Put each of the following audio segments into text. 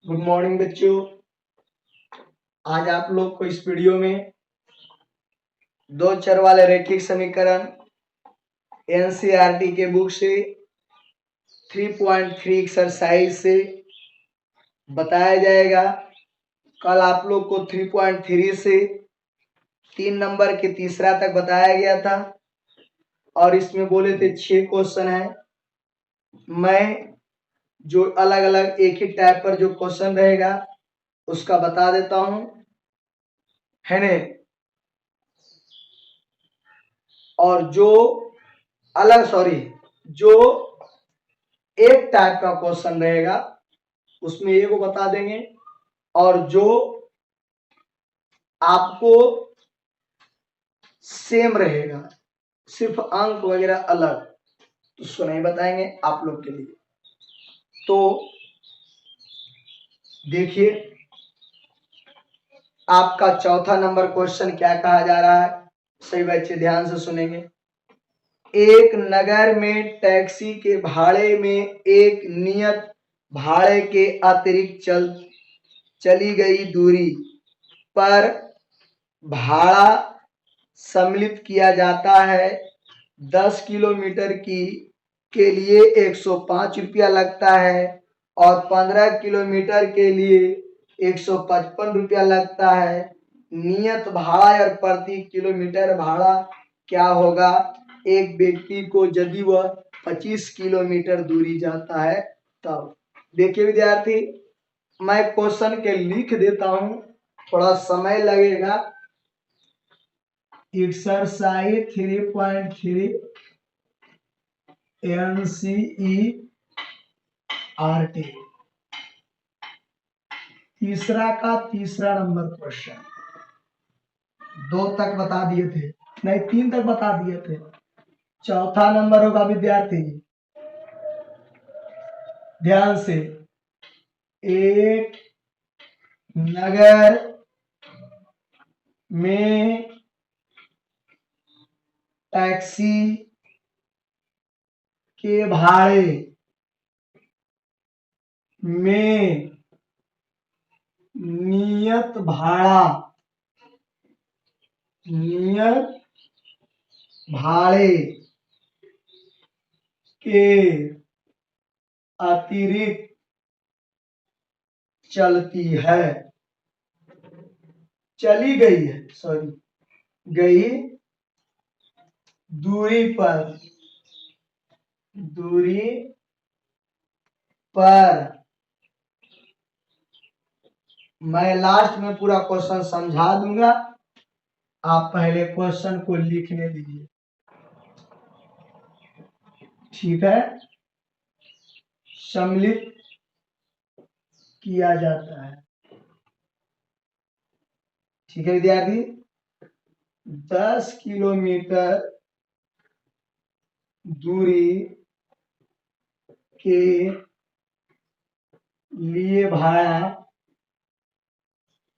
Good morning बच्चों। आज आप लोग को इस वीडियो में दो चर वाले रैखिक समीकरण एनसीईआरटी के बुक से 3.3 एक्सरसाइज से बताया जाएगा। कल आप लोग को 3.3 से 3 नंबर के तीसरा तक बताया गया था और इसमें बोले थे 6 क्वेश्चन है। मैं जो अलग अलग एक ही टाइप पर जो क्वेश्चन रहेगा उसका बता देता हूं, है ने। और जो जो एक टाइप का क्वेश्चन रहेगा उसमें ये को बता देंगे, और जो आपको सेम रहेगा सिर्फ अंक वगैरह अलग तो उसको नहीं बताएंगे आप लोग के लिए। तो देखिए आपका चौथा नंबर क्वेश्चन क्या कहा जा रहा है, सही बच्चे ध्यान से सुनेंगे। एक नगर में टैक्सी के भाड़े में एक नियत भाड़े के अतिरिक्त चली गई दूरी पर भाड़ा सम्मिलित किया जाता है। 10 किलोमीटर के लिए 105 रुपया लगता है और 15 किलोमीटर के लिए 155 रुपया लगता है। नियत भाड़ा और प्रति किलोमीटर भाड़ा क्या होगा एक व्यक्ति को यदि वह 25 किलोमीटर दूरी जाता है तब। देखिए विद्यार्थी, मैं क्वेश्चन के लिख देता हूं, थोड़ा समय लगेगा। एक्सरसाइज 3.3 एनसीईआरटी तीसरा का तीसरा नंबर क्वेश्चन। 2 तक बता दिए थे, नहीं 3 तक बता दिए थे। चौथा नंबर होगा विद्यार्थी ध्यान से। एक नगर में टैक्सी के भाड़े में नियत भाड़े के अतिरिक्त चली गई दूरी पर मैं लास्ट में पूरा क्वेश्चन समझा दूंगा, आप पहले क्वेश्चन को लिखने दीजिए, ठीक है। सम्मिलित किया जाता है, ठीक है विद्यार्थी। 10 किलोमीटर दूरी के लिए भाड़ा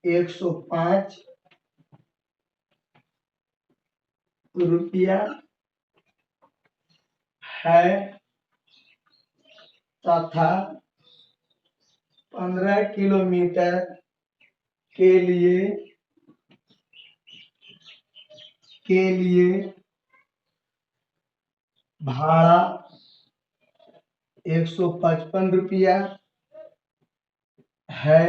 105 रुपया है तथा 15 किलोमीटर के लिए भाड़ा 155 रुपया है।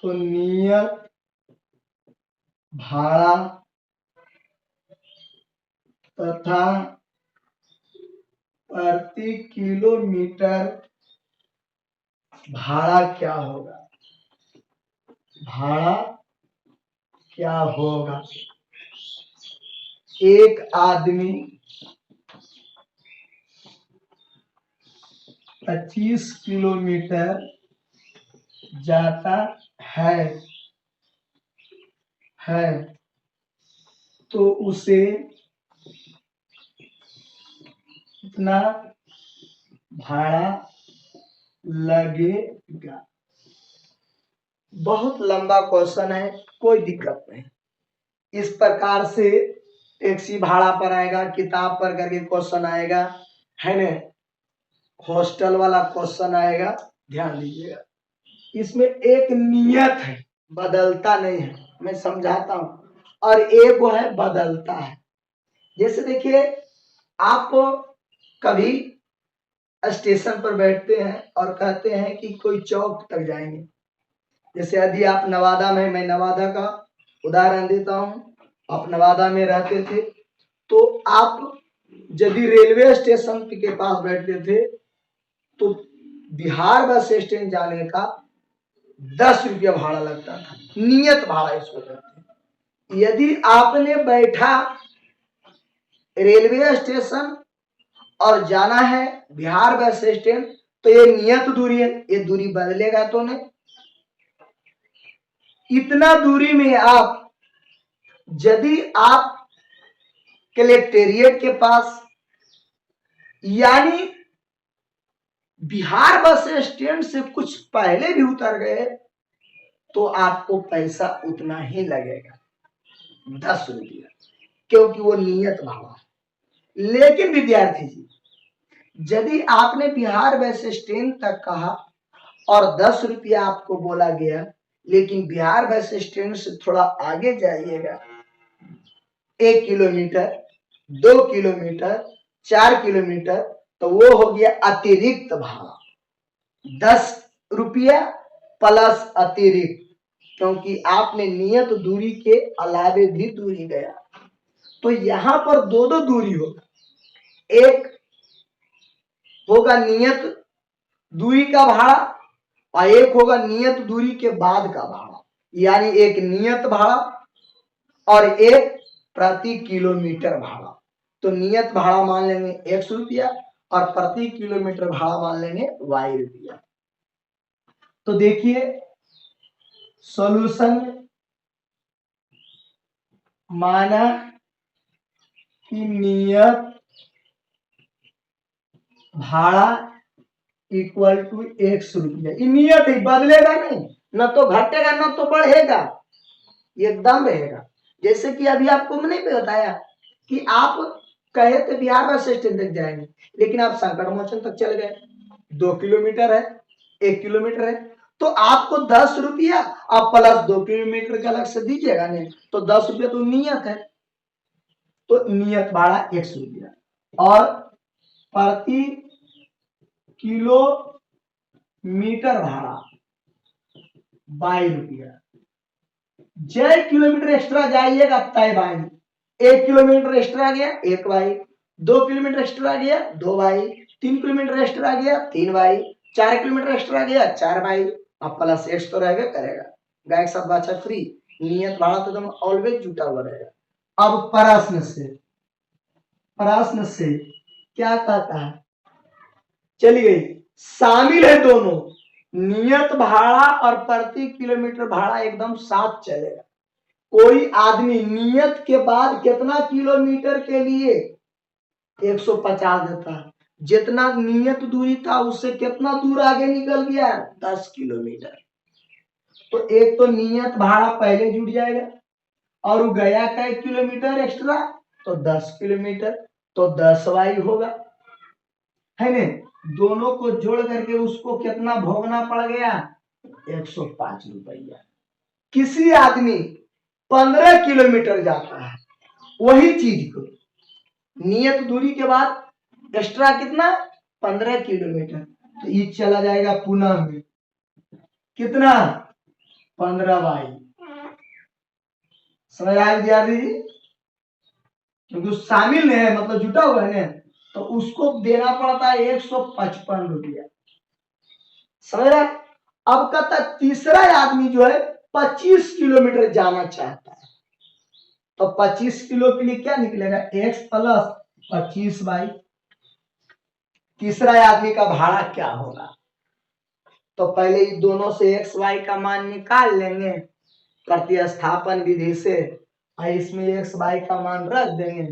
तो नियत भाड़ा तथा प्रति किलोमीटर भाड़ा क्या होगा। एक आदमी 25 किलोमीटर जाता है तो उसे कितना भाड़ा लगेगा। बहुत लंबा क्वेश्चन है, कोई दिक्कत नहीं। इस प्रकार से टैक्सी भाड़ा पर आएगा, किताब पर करके क्वेश्चन आएगा, है ना। हॉस्टल वाला क्वेश्चन आएगा, ध्यान दीजिएगा, इसमें एक नियत है, बदलता नहीं है, मैं समझाता हूं, और एक वो है बदलता है। जैसे देखिए, आप कभी स्टेशन पर बैठते हैं और कहते हैं कि कोई चौक तक जाएंगे। जैसे यदि आप नवादा में, मैं नवादा का उदाहरण देता हूं, आप नवादा में रहते थे, तो आप यदि रेलवे स्टेशन के पास बैठते थे तो बिहार बस स्टैंड जाने का 10 रुपया भाड़ा लगता था, नियत भाड़ा इसको कहते हैं। यदि आपने बैठा रेलवे स्टेशन और जाना है बिहार बस स्टैंड, तो ये नियत दूरी है, ये दूरी बदलेगा तो नहीं। इतना दूरी में आप, यदि आप कलेक्टेरिएट के पास यानी बिहार बस स्टैंड से कुछ पहले भी उतर गए तो आपको पैसा उतना ही लगेगा, 10 रुपया, क्योंकि वो नियत भाड़ा है। लेकिन विद्यार्थी जी, यदि आपने बिहार बस स्टैंड तक कहा और 10 रुपया आपको बोला गया, लेकिन बिहार बस स्टैंड से थोड़ा आगे जाइएगा, 1 किलोमीटर, 2 किलोमीटर, 4 किलोमीटर, तो वो हो गया अतिरिक्त भाड़ा, 10 रुपया प्लस अतिरिक्त, क्योंकि आपने नियत दूरी के अलावे भी दूरी गया। तो यहां पर दो दो दूरी होगा, एक होगा नियत दूरी का भाड़ा और एक होगा नियत दूरी के बाद का भाड़ा, यानी एक नियत भाड़ा और एक प्रति किलोमीटर भाड़ा। तो नियत भाड़ा मान लेंगे 100 रुपया और प्रति किलोमीटर भाड़ा मान लेंगे Y रुपया। तो देखिए सॉल्यूशन माना कि नियत भाड़ा इक्वल टू 100 रुपया, नियत ही बदलेगा नहीं, न तो घटेगा न तो बढ़ेगा, एकदम रहेगा। जैसे कि अभी आपको मैंने बताया कि आप कहे थे बिहार बस स्टैंड तक जाएंगे, लेकिन आप संकट मोचन तक चल गए, 2 किलोमीटर है, 1 किलोमीटर है, तो आपको 10 रुपया आप प्लस 2 किलोमीटर का अलग से दीजिएगा नहीं, तो 10 रुपया तो नियत है, तो नियत भाड़ा 100 रुपया और प्रति किलोमीटर भाड़ा 22 रुपया। जय किलोमीटर एक्स्ट्रा जाइएगा तय भाई, 1 किलोमीटर एक्स्ट्रा गया 1 भाई, 2 किलोमीटर एक्स्ट्रा गया 2 भाई, 3 किलोमीटर एक्स्ट्रा गया 3 भाई, 4 किलोमीटर एक्स्ट्रा गया 4 भाई, अब प्लस एक्स तो रहेगा करेगा, गाय के साथ बाछा फ्री, नियत भाड़ा तो एकदम ऑलवेज जुटा हुआ रहेगा। अब प्रश्न से क्या कहता है, चलिए शामिल है दोनों, नियत भाड़ा और प्रति किलोमीटर भाड़ा एकदम साथ चलेगा। कोई आदमी नियत के बाद कितना किलोमीटर के लिए 150 देता है, जितना नियत दूरी था उससे कितना दूर आगे निकल गया 10 किलोमीटर, तो एक तो नियत भाड़ा पहले जुड़ जाएगा और वो गया का 1 किलोमीटर एक्स्ट्रा, तो 10 किलोमीटर, तो 10 वाई होगा, है ना। दोनों को जोड़ करके उसको कितना भोगना पड़ गया 105 रुपया। किसी आदमी 15 किलोमीटर जाता है, वही चीज को नियत दूरी के बाद एक्स्ट्रा कितना 15 किलोमीटर, तो ये चला जाएगा पुनः में कितना 15 वाई। समझ आया विद्यार्थी जी, क्योंकि शामिल नहीं है मतलब जुटा हुआ है ना, तो उसको देना पड़ता है 155 रुपया। समझ रहे। अब कहता तीसरा आदमी जो है 25 किलोमीटर जाना चाहता है, तो 25 किलो के लिए क्या निकलेगा x प्लस 25 वाई। तीसरा आदमी का भाड़ा क्या होगा, तो पहले दोनों से एक्स वाई का मान निकाल लेंगे प्रतिस्थापन विधि से, और इसमें एक्स वाई का मान रख देंगे,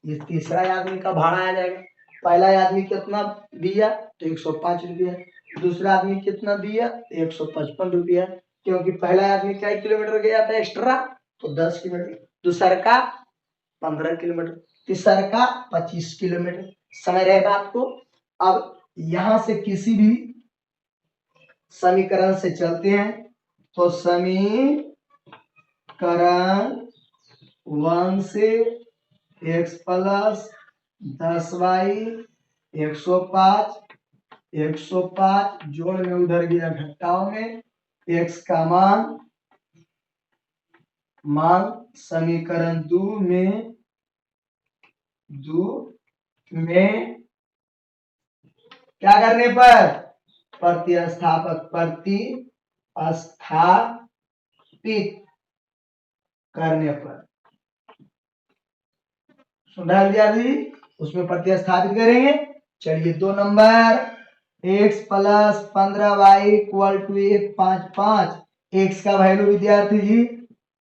ये तीसरा आदमी का भाड़ा आ जाएगा। पहला आदमी कितना दिया तो 105 रुपया, दूसरा आदमी कितना दिया 155 रुपया, क्योंकि पहला आदमी क्या किलोमीटर गया था एक्स्ट्रा, तो 10 किलोमीटर, दूसरा का 15 किलोमीटर, तीसरा का 25 किलोमीटर। समझ रहे बात को। अब यहां से किसी भी समीकरण से चलते हैं तो समीकरण 1 से x प्लस 10y 105 जोड़ में उधर गया घटाव में x का मान समीकरण 2 में क्या करने पर प्रतिस्थापित करने पर सुना विद्यार्थी, उसमें प्रतिस्थापित करेंगे। चलिए 2 number x plus 15y equal to 155। x का वैल्यू विद्यार्थी जी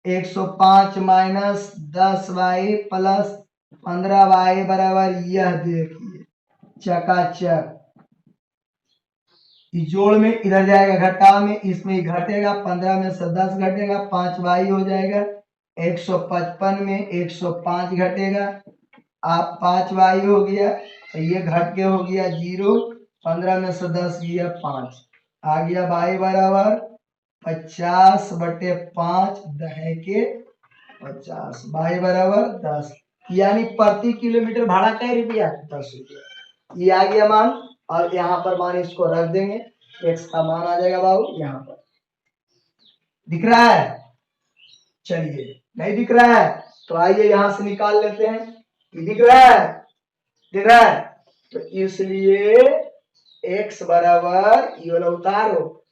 105 माइनस 10y प्लस 15y बराबर यह देखिए चकाचक जोड़ में इधर जाएगा घटाव में, इसमें घटेगा 15 में से 10 घटेगा 5y हो जाएगा 155 में 105 घटेगा आप 5y हो गया तो ये घट के हो गया 0, 15 में से 10 गया 5 आ गया y बराबर 50/5 दहे के 50 y बराबर 10 यानी प्रति किलोमीटर भाड़ा कै रुपया 10 रुपया ये आ गया मान। और यहाँ पर मान इसको रख देंगे x का मान आ जाएगा बाबू यहाँ पर दिख रहा है। चलिए नहीं दिख रहा है तो आइए यहां से निकाल लेते हैं। दिख रहा है तो इसलिए x बराबर ये वाला उतारो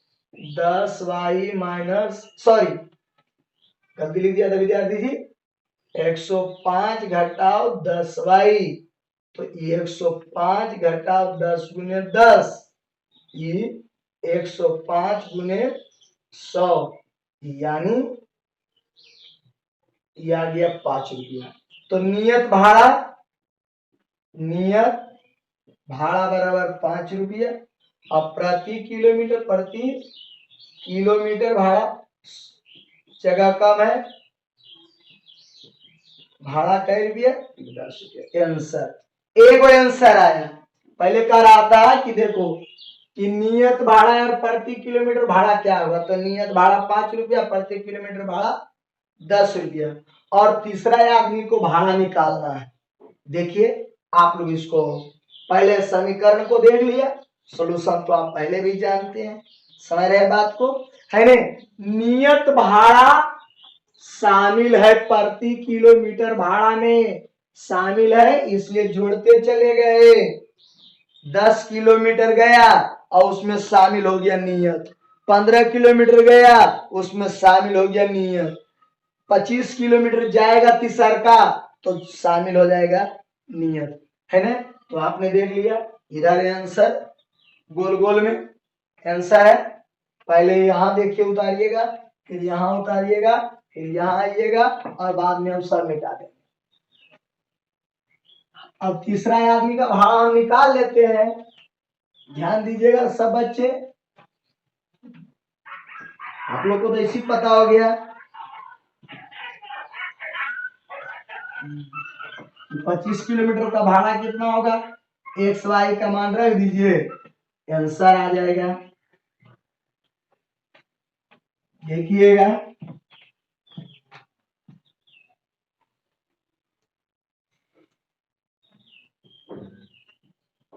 10y माइनस गलती लिख दिया था विद्यार्थी जी 105 घटाओ 10y तो 105 घटाओ 10 गुने 10 ये 105 गुने 100 यानी ये आ गया 5 रुपया। तो नियत भाड़ा बराबर 5 रुपया और प्रति किलोमीटर भाड़ा जगह कम है भाड़ा कै रुपया 10 रुपया। आंसर एक आंसर आया। पहले कह रहा था कि देखो कि नियत भाड़ा और प्रति किलोमीटर भाड़ा क्या होगा तो नियत भाड़ा 5 रुपया प्रति किलोमीटर भाड़ा 10 रुपया और तीसरा आदमी को भाड़ा निकालना है। देखिए आप लोग इसको पहले समीकरण को देख लिया सॉल्यूशन तो आप पहले भी जानते हैं समझ रहे बात को है ने। नियत भाड़ा शामिल है प्रति किलोमीटर भाड़ा में शामिल है इसलिए जोड़ते चले गए 10 किलोमीटर गया और उसमें शामिल हो गया नियत 15 किलोमीटर गया उसमें शामिल हो गया नियत 25 किलोमीटर जाएगा तीसर का तो शामिल हो जाएगा नियत है ना। तो आपने देख लिया इधर आंसर गोल गोल में आंसर है। पहले यहाँ देखिए उतारिएगा फिर यहाँ उतारिएगा फिर यहाँ आइएगा और बाद में हम सब मिटा देंगे। अब तीसरा आदमी का भाड़ा हम निकाल लेते हैं। ध्यान दीजिएगा सब बच्चे आप लोग को तो इसी पता हो गया 25 किलोमीटर का भाड़ा कितना होगा एक्स वाई का मान रख दीजिए आंसर आ जाएगा। देखिएगा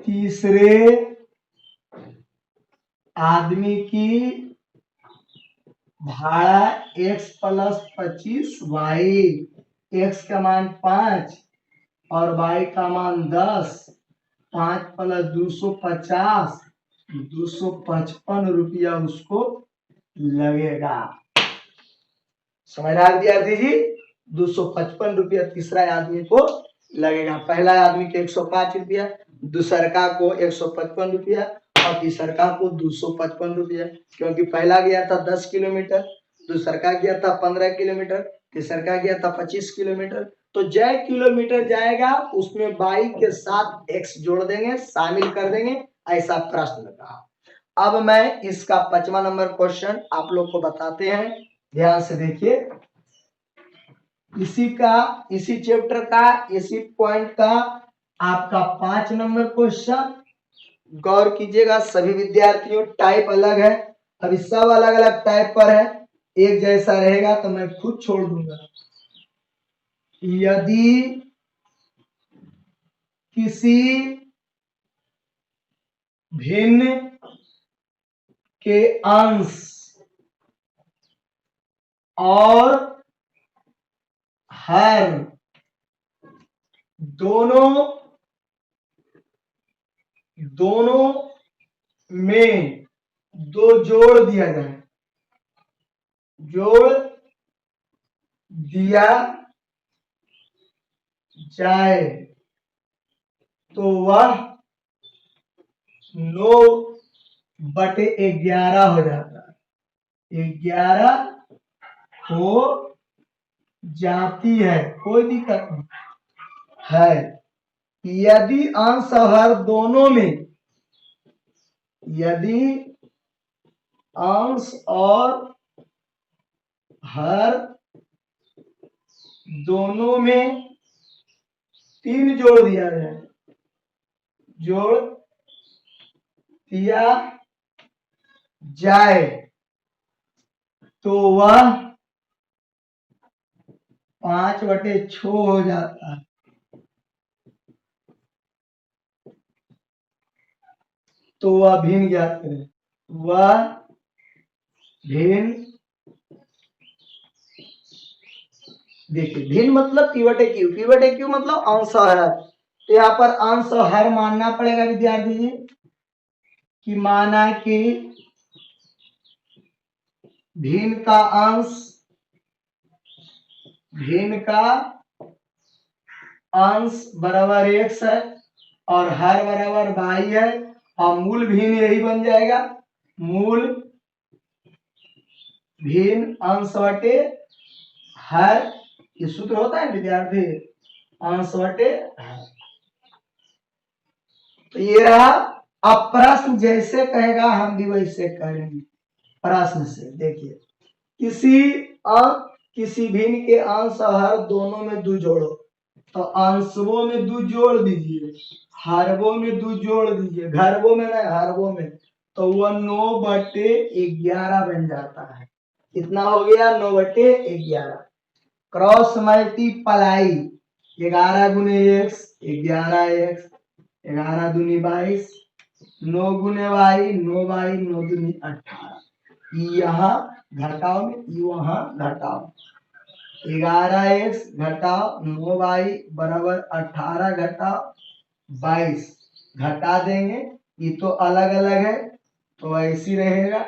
तीसरे आदमी की भाड़ा x प्लस 25y x का मान 5 और y का मान 10 5 प्लस 250 255 रुपया उसको लगेगा। समझ रहा है विद्यार्थी जी 255 रुपया तीसरा आदमी को लगेगा। पहला आदमी के 105 रुपया दूसरका को 155 रुपया और तीसरका को 255 रुपया क्योंकि पहला गया था 10 किलोमीटर दूसरका गया था 15 किलोमीटर तीसरका गया था 25 किलोमीटर। तो जय किलोमीटर जाएगा उसमें y के साथ x जोड़ देंगे शामिल कर देंगे ऐसा प्रश्न कहा। अब मैं इसका 5वां नंबर क्वेश्चन आप लोग को बताते हैं ध्यान से देखिए। इसी चैप्टर का इसी पॉइंट का आपका 5 नंबर क्वेश्चन गौर कीजिएगा सभी विद्यार्थियों टाइप अलग है अभी सब अलग अलग टाइप पर है, एक जैसा रहेगा तो मैं खुद छोड़ दूंगा। यदि किसी भिन्न के अंश और हर दोनों में दो जोड़ दिया जाए तो वह 9/11 हो जाता है, 11 हो जाती है, कोई दिक्कत नहीं है। यदि अंश और हर दोनों में, यदि अंश और हर दोनों में 3 जोड़ दिया जाए तो वह 5/6 हो जाता है। तो वह भिन्न ज्ञात करें। वह भिन्न, देखिए भिन्न मतलब पी/क्यू मतलब अंश और हर। तो यहाँ पर अंश और हर मानना पड़ेगा विद्यार्थी जी, कि माना कि भिन्न का अंश बराबर x है और हर बराबर y है, और मूल भिन्न यही बन जाएगा, मूल भिन्न अंश बटे हर। ये सूत्र होता है विद्यार्थी, अंश बटे हर। तो ये रहा। अब प्रश्न जैसे कहेगा हम भी वैसे करेंगे। प्रश्न से देखिए, किसी भिन्न के अंश और हर दोनों में 2 जोड़ो, तो अंशों में 2 जोड़ दीजिए, हरवों में 2 जोड़ दीजिए, घरवों में नहीं हरवों में, तो वह 9/11 बन जाता है। कितना हो गया? 9/11। क्रॉस मल्टीप्लाई 11 गुने x 11x, 11 दूनी 22, 9 गुने y 9y, 9 दूनी 18। यहाँ घटाओ में, वहां घटाओ, 11x घटाओ 9y बराबर 18 घटाओ 22, घटा देंगे, ये तो अलग अलग है तो ऐसी रहेगा,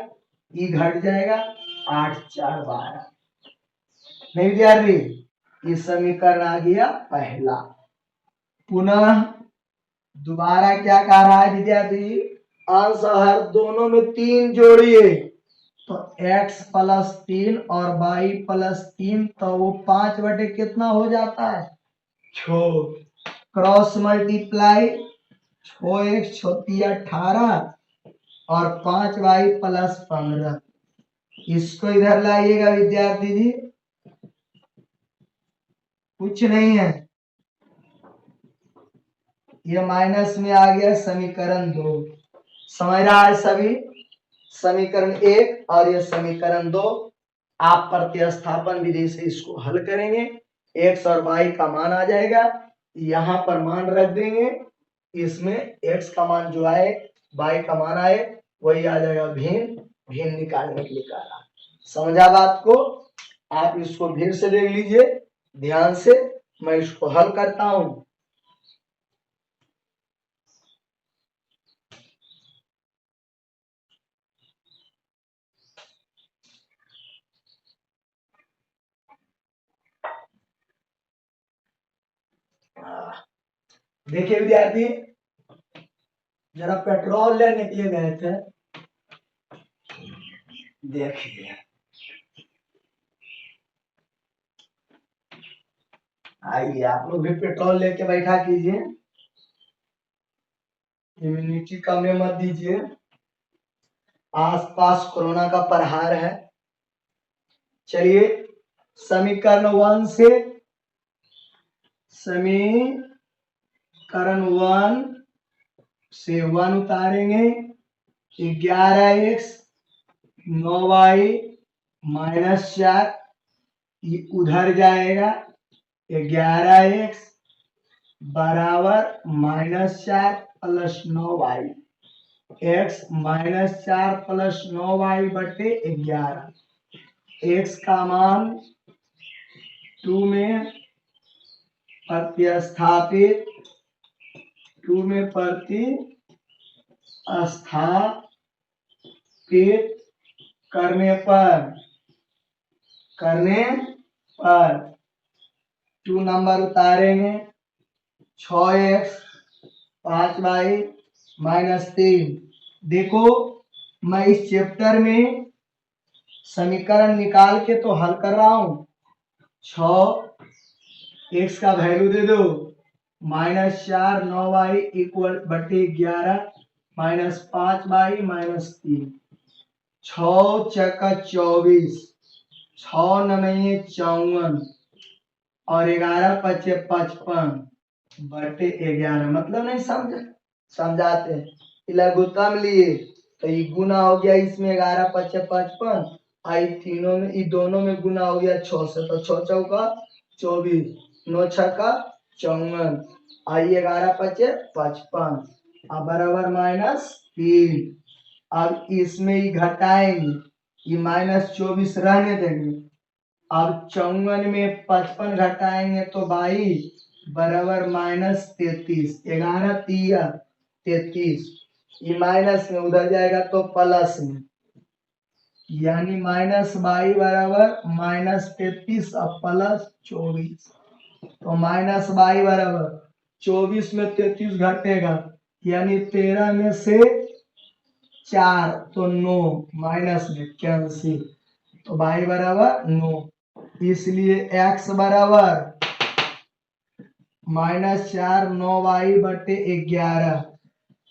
ये घट जाएगा, 8 4 12। नहीं विद्यार्थी, ये समीकरण आ गया पहला। पुनः दोबारा क्या कह रहा है विद्यार्थी? अंश और हर दोनों में 3 जोड़िए, तो x + 3 और y + 3, तो वो 5 कितना हो जाता है? 6। क्रॉस मल्टीप्लाई 6x 6 18 और 5y + 15। इसको इधर लाइएगा विद्यार्थी जी, कुछ नहीं है, ये माइनस में आ गया समीकरण 2। समझ रहा है सभी? समीकरण 1 और ये समीकरण 2 आप प्रतिस्थापन विधि से इसको हल करेंगे, x और y का मान आ जाएगा, यहाँ पर मान रख देंगे, इसमें x का मान जो आए y का मान आए वही आ जाएगा। भिन्न निकालने के लिए कह रहा। समझा बात को? आप इसको फिर से देख लीजिए ध्यान से, मैं इसको हल करता हूं। देखिए विद्यार्थी, जरा पेट्रोल लेने के लिए गए थे, देखिए आइए आप लोग भी पेट्रोल लेके बैठा कीजिए, इम्यूनिटी कम मत दीजिए, आसपास कोरोना का प्रहार है। चलिए समीकरण 1 से, समीकरण 1 से 1 उतारेंगे, 11x 9y -4 ये उधर जाएगा, 11x बराबर -4 plus 9y, x -4 plus 9y बटे 11, x का मान 2 में प्रतिस्थापित, 2 में प्रतिस्थापित करने पर 2 नंबर उतारेंगे, 6x 5y -3। देखो मैं इस चैप्टर में समीकरण निकाल के तो हल कर रहा हूं। 6x का वैल्यू दे दो -4 9y इक्वल बटे 11 -5y -3, 6 चक्का 24, 6 9 54 और 11 पचे 55 बटे 11। मतलब नहीं समझाते हैं। लघुत्तम लिए तो ये गुना हो गया, इसमें 11 पचे 55, आई तीनों में, ये दोनों में गुना हो गया 6 से, तो 6 चौका 24, 9 छक्का 54, आई 11 पचे 55 बराबर -3। अब इसमें ही घटाएंगे, ये -24 रहने देंगे। अब 54 में 55 घटाएंगे तो 22 बराबर -33, 11 तिया 33, ये माइनस में उधर जाएगा तो प्लस में, यानी -22 बराबर -33 और प्लस 24, तो -22 बराबर 24 में 33 घटेगा, यानी 13 में से 4 तो 9 माइनस में कैंसिल, तो y बराबर 9। इसलिए x बराबर -4 9y बटे 11,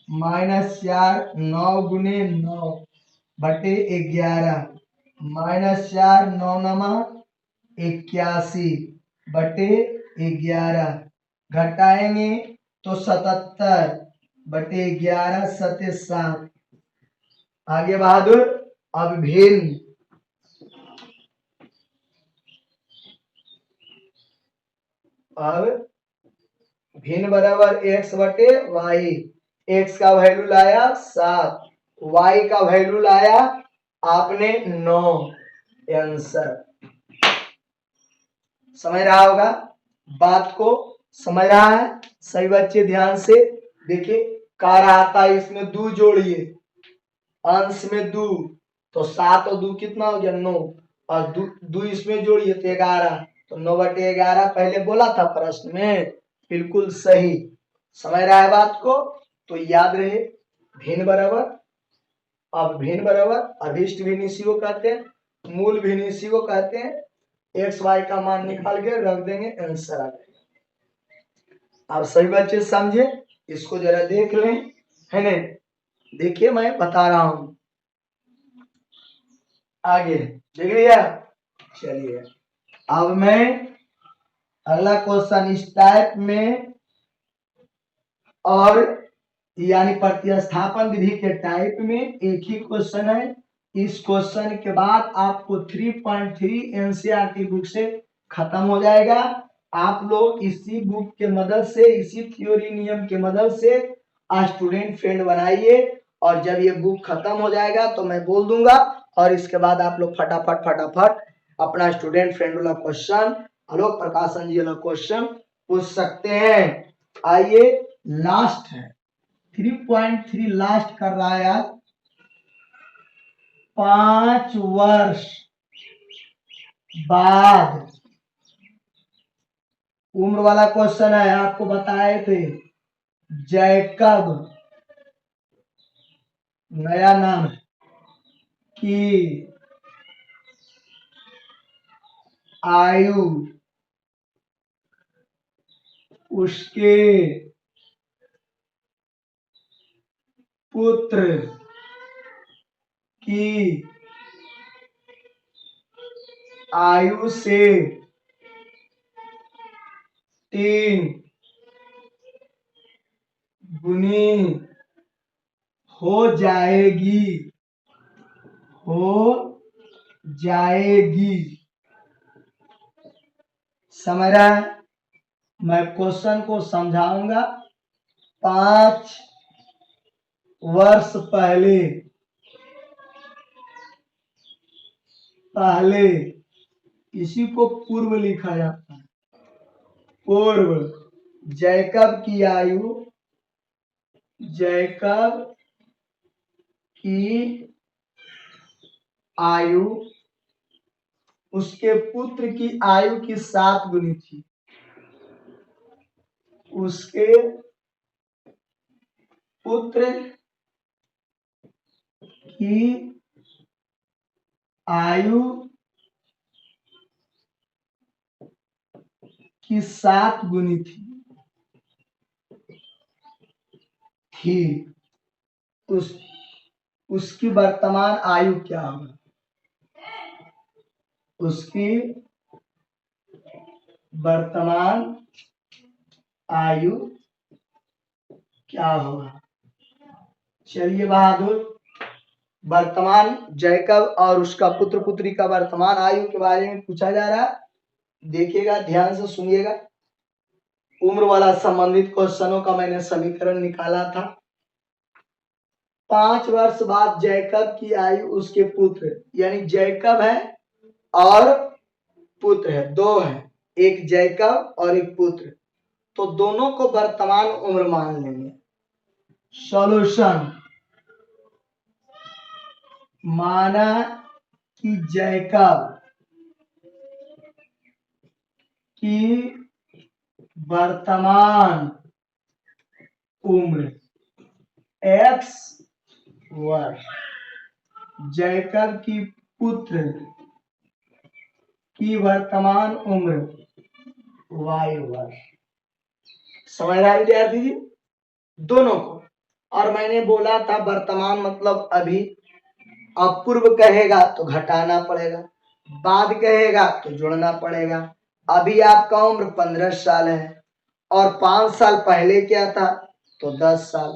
-4 9 गुने 9 बटे 11, -4 9 नमा 81 बटे 11, घटाएंगे तो 77 बटे 11 सते 7। आगे बहादुर, अब भिन्न, अब भिन्न बराबर x बटे y, x का वैल्यू लाया 7, y का वैल्यू लाया आपने 9, आंसर। समझ रहा होगा बात को, समझ रहा है सही बच्चे? ध्यान से देखिए, कह रहा था इसमें 2 जोड़िए, अंश में 2, तो 7 और 2 कितना हो गया 9, और 2 इसमें जोड़िए तो 11, तो 9 बटे 11 पहले बोला था प्रश्न में, बिल्कुल सही। समझ रहा है बात को? तो याद रहे भिन्न बराबर, अब भिन्न बराबर अभिष्ट भिन्न इसी को कहते हैं, मूल भिन्न इसी को कहते हैं। एक्स वाई का मान निकाल के रख देंगे, आंसर आ जाएगा। अब सही बच्चे समझे, इसको जरा देख लें, है ना? देखिए मैं बता रहा हूं, आगे देख लिया। चलिए अब मैं अगला क्वेश्चन इस टाइप में, और यानी प्रतिस्थापन विधि के टाइप में एक ही क्वेश्चन है। इस क्वेश्चन के बाद आपको 3.3 एनसीईआरटी बुक से खत्म हो जाएगा। आप लोग इसी बुक के मदद से, इसी थ्योरी नियम के मदद से स्टूडेंट फ्रेंड बनाइए, और जब ये बुक खत्म हो जाएगा तो मैं बोल दूंगा, और इसके बाद आप लोग फटाफट अपना स्टूडेंट फ्रेंड वाला क्वेश्चन, आलोक प्रकाशन जी वाला क्वेश्चन पूछ सकते हैं। आइए लास्ट है 3.3, लास्ट कर रहा है आज। 5 वर्ष बाद उम्र वाला क्वेश्चन है, आपको बताए थे जैकब, नया नाम है, की आयु उसके पुत्र की आयु से 3 गुनी हो जाएगी, हो जाएगी। समझ रहा है? मैं क्वेश्चन को समझाऊंगा। 5 वर्ष पहले इसी को पूर्व लिखा जाता है। पूर्व जैकब की आयु उसके पुत्र की आयु की 7 गुनी थी। उसके पुत्र की आयु की 7 गुनी थी। उसकी वर्तमान आयु क्या होगा? उसकी वर्तमान आयु क्या होगा? चलिए बहादुर, वर्तमान जैकब और उसका पुत्र पुत्री का वर्तमान आयु के बारे में पूछा जा रहा है। देखिएगा, ध्यान से सुनिएगा। उम्र वाला संबंधित क्वेश्चनों का मैंने समीकरण निकाला था। 5 वर्ष बाद जैकब की आयु उसके पुत्र, यानी जैकब है और पुत्र है, 2 है, एक जैकब और एक पुत्र, तो दोनों को वर्तमान उम्र मान लेंगे। सॉल्यूशन, माना कि जैकब की वर्तमान उम्र x वर्ष, जैकब की पुत्र की वर्तमान उम्र y वर्ष। समझ रहा है विद्यार्थी जी? दोनों को। और मैंने बोला था वर्तमान मतलब अभी। अब पूर्व कहेगा तो घटाना पड़ेगा, बाद कहेगा तो जोड़ना पड़ेगा। अभी आपका उम्र 15 साल है और 5 साल पहले क्या था? तो 10 साल।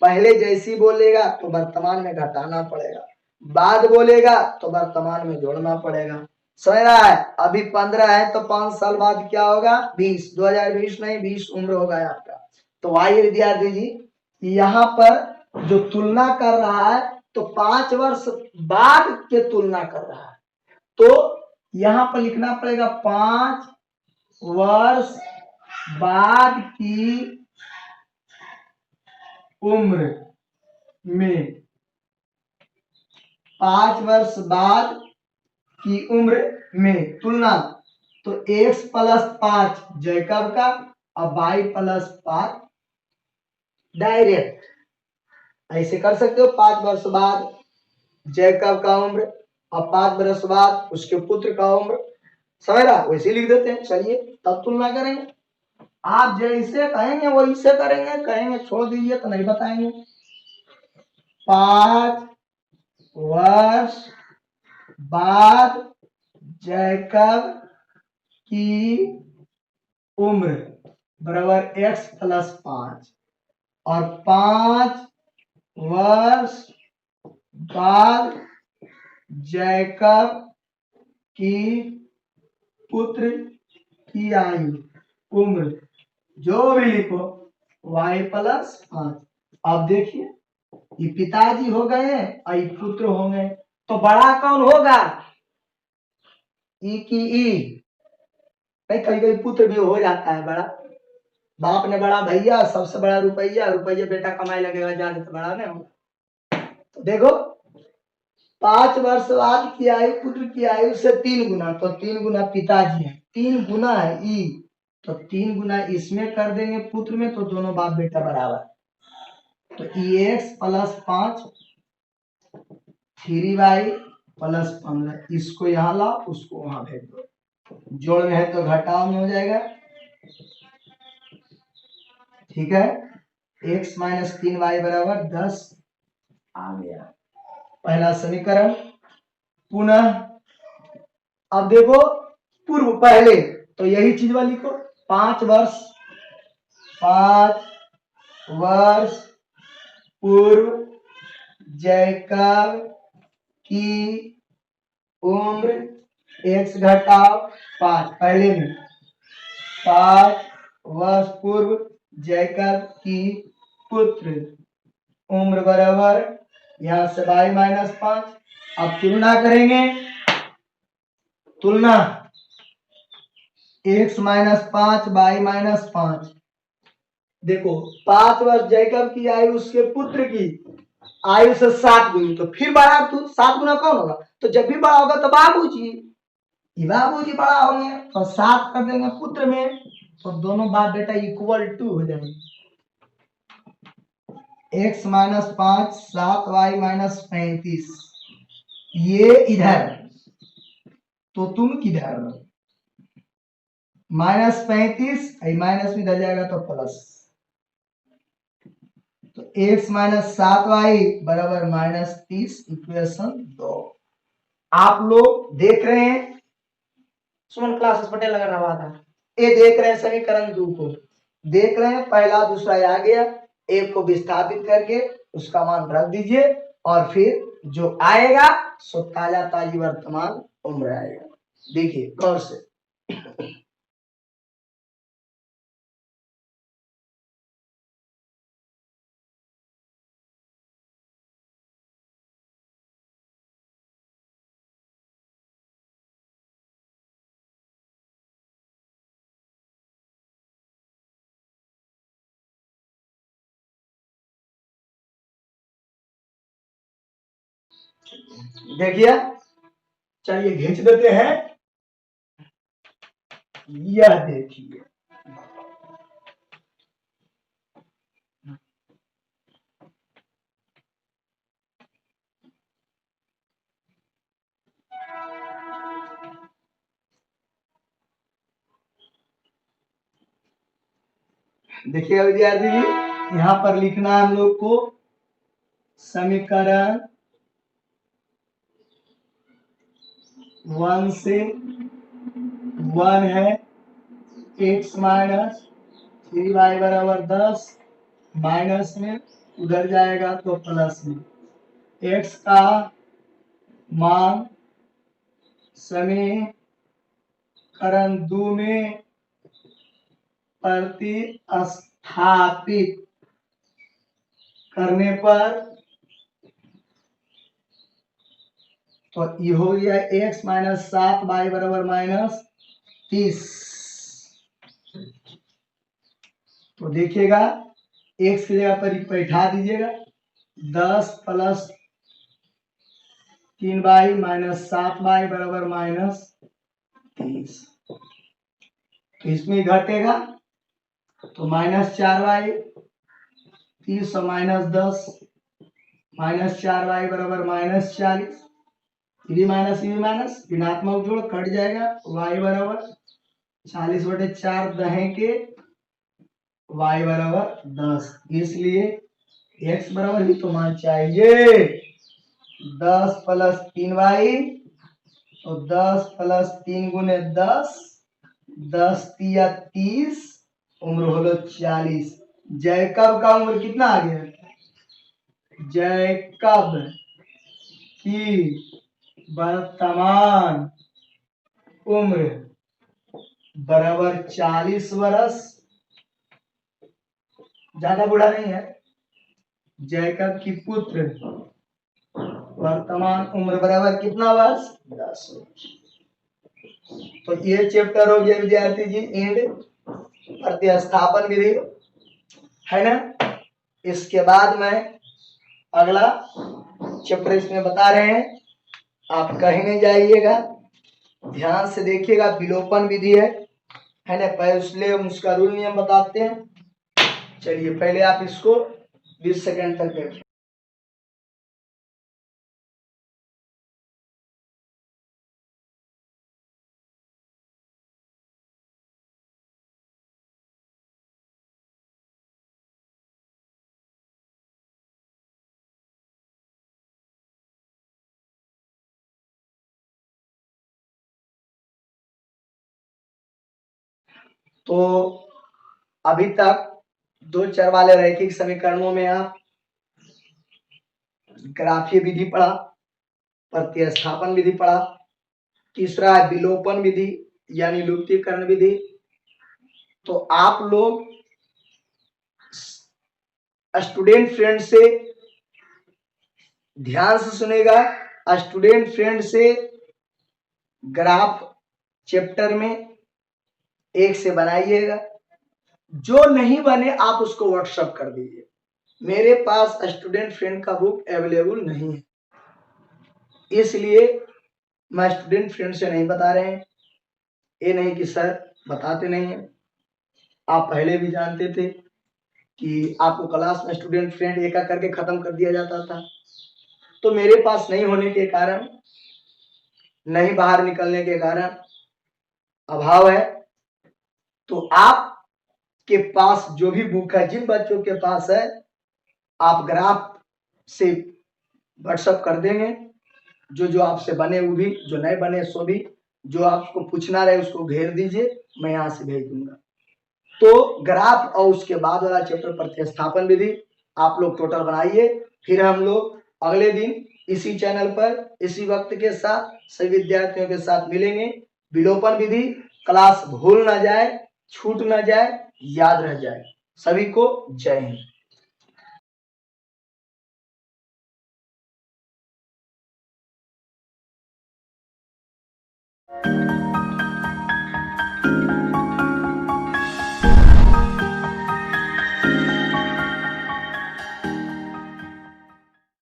पहले जैसी बोलेगा तो वर्तमान में घटाना पड़ेगा, बाद बोलेगा तो वर्तमान में जोड़ना पड़ेगा। समझ रहा है? अभी 15 है तो 5 साल बाद क्या होगा? 20। 2020 नहीं, 20 उम्र होगा आपका। तो आइए विद्यार्थी जी, यहाँ पर जो तुलना कर रहा है तो 5 वर्ष बाद के तुलना कर रहा है, तो यहाँ पर लिखना पड़ेगा 5 वर्ष बाद की उम्र में, 5 वर्ष बाद की उम्र में तुलना, तो x + 5 जैकब का और y + 5 डायरेक्ट ऐसे कर सकते हो। 5 वर्ष बाद जैकब का उम्र और 5 वर्ष बाद उसके पुत्र का उम्र। समझ रहा? वैसे लिख देते हैं। चलिए तब तुलना करेंगे। आप जैसे कहेंगे वैसे करेंगे, कहेंगे छोड़ दीजिए तो नहीं बताएंगे। 5 वर्ष बाद जैकब की उम्र बराबर x + 5 और 5 वर्ष बाद जैकब की पुत्र की आयु उम्र, जो भी लिखो, y + 5। अब देखिए, ये पिताजी हो गए और ये पुत्र हो गए, तो बड़ा कौन होगा? ई की ई नहीं, कभी कभी पुत्र भी हो जाता है बड़ा। बाप ने बड़ा भैया, सबसे बड़ा रुपया, रुपया बेटा कमाए लगेगा, ज्यादा तो बड़ा नहीं होगा। तो देखो, 5 वर्ष बाद की आयु पुत्र की आयु से 3 गुना, तो 3 गुना पिताजी है, 3 गुना है ई, तो 3 गुना इसमें कर देंगे पुत्र में, तो दोनों बाप बेटा बराबर। तो x + 5 3y + 15, इसको यहाँ ला, उसको वहां भेज दो। जोड़ में है तो घटाव में हो जाएगा। ठीक है, x - 3y = 10 आ गया पहला समीकरण। पुनः अब देखो, पूर्व पहले तो यही चीज वाली लिखो। 5 वर्ष पूर्व जैकब की उम्र x घटाओ 5, पहले में 5 वर्ष पूर्व जैकब की पुत्र उम्र बराबर यहां से y-5। अब तुलना करेंगे, तुलना x-5 y-5। देखो 5 वर्ष जैकब की आयु उसके पुत्र की आयु से 7 गुनी, तो फिर बड़ा, तो 7 गुना कौन होगा, तो जब भी बड़ा होगा तो बाबूजी, बाबूजी बड़ा होंगे तो 7 कर देंगे पुत्र में, तो दोनों बाप बेटा इक्वल टू हो जाएंगे। x-5 7 y-35, ये इधर तो तुम किधर, -35 माइनस में इधर जाएगा तो प्लस, तो x-7y बराबर -30, इक्वेशन 2। आप लोग देख रहे हैं, सुमन क्लासेस पटेल लगा रहा था, ये देख रहे हैं समीकरण 2 को, देख रहे हैं पहला दूसरा आ गया, एक को विस्थापित करके उसका मान रख दीजिए और फिर जो आएगा सो ताजा ताजी वर्तमान उम्र आएगा। देखिए गौर से, देखिए चलिए खींच देते हैं, यह देखिए देखिए विद्यार्थी जी, यहाँ पर लिखना है हम लोग को समीकरण 1 से 1 है x-3y बराबर 10, माइनस में उधर जाएगा तो प्लस में, x का मान समीकरण 2 में प्रतिस्थापित करने पर तो ये हो गया x-7y बराबर -30। तो देखिएगा x की जगह पर बैठा दीजिएगा, 10 + 3y - 7y बराबर -30। तो इसमें घटेगा तो -4y, 30 और -10, -4y बराबर -40, ये माइनस ये माइनस ऋणात्मक जोड़ कट जाएगा, y बराबर 40/4 दहे के y बराबर 10, इसलिए x बराबर ही तो मान चाहिए 10 + 3y, तो 10 + 3 × 10, 10 × 30, उम्र होलो 40। जैकब का उम्र कितना आ गया, जैकब की वर्तमान उम्र बराबर 40 वर्ष, ज्यादा बूढ़ा नहीं है। जैकब की पुत्र वर्तमान उम्र बराबर कितना वर्ष, 10 वर्ष। तो ये चैप्टर हो गया विद्यार्थी जी एंड, प्रतिस्थापन विधि है ना। इसके बाद में अगला चैप्टर इसमें बता रहे हैं, आप कहीं नहीं जाइएगा, ध्यान से देखिएगा, विलोपन विधि है ना, पहले इसलिए हम उसका रूल नियम बताते हैं। चलिए पहले आप इसको 20 सेकंड तक देखिए। तो अभी तक 2 चर वाले रैखिक समीकरणों में आप ग्राफीय विधि पढ़ा, प्रतिस्थापन विधि पढ़ा। तीसरा है विलोपन विधि यानी लुप्तीकरण विधि। तो आप लोग स्टूडेंट फ्रेंड से ध्यान से सुनेगा। स्टूडेंट फ्रेंड से ग्राफ चैप्टर में 1 से बनाइएगा। जो नहीं बने आप उसको व्हाट्सएप कर दीजिए। मेरे पास स्टूडेंट फ्रेंड का बुक अवेलेबल नहीं है, इसलिए मैं स्टूडेंट फ्रेंड से नहीं बता रहे हैं। ये नहीं कि सर बताते नहीं है, आप पहले भी जानते थे कि आपको क्लास में स्टूडेंट फ्रेंड एक एक करके खत्म कर दिया जाता था। तो मेरे पास नहीं होने के कारण, नहीं बाहर निकलने के कारण अभाव है। तो आप के पास जो भी बुक है, जिन बच्चों के पास है, आप ग्राफ से व्हाट्सएप कर देंगे। जो जो आपसे बने वो भी, जो नहीं बने सो भी, जो आपको पूछना रहे उसको घेर दीजिए, मैं यहाँ से भेज दूंगा। तो ग्राफ और उसके बाद वाला चैप्टर प्रतिस्थापन विधि आप लोग टोटल बनाइए। फिर हम लोग अगले दिन इसी चैनल पर इसी वक्त के साथ सभी विद्यार्थियों के साथ मिलेंगे। विलोपन विधि क्लास भूल ना जाए, छूट ना जाए, याद रह जाए। सभी को जय हिंद।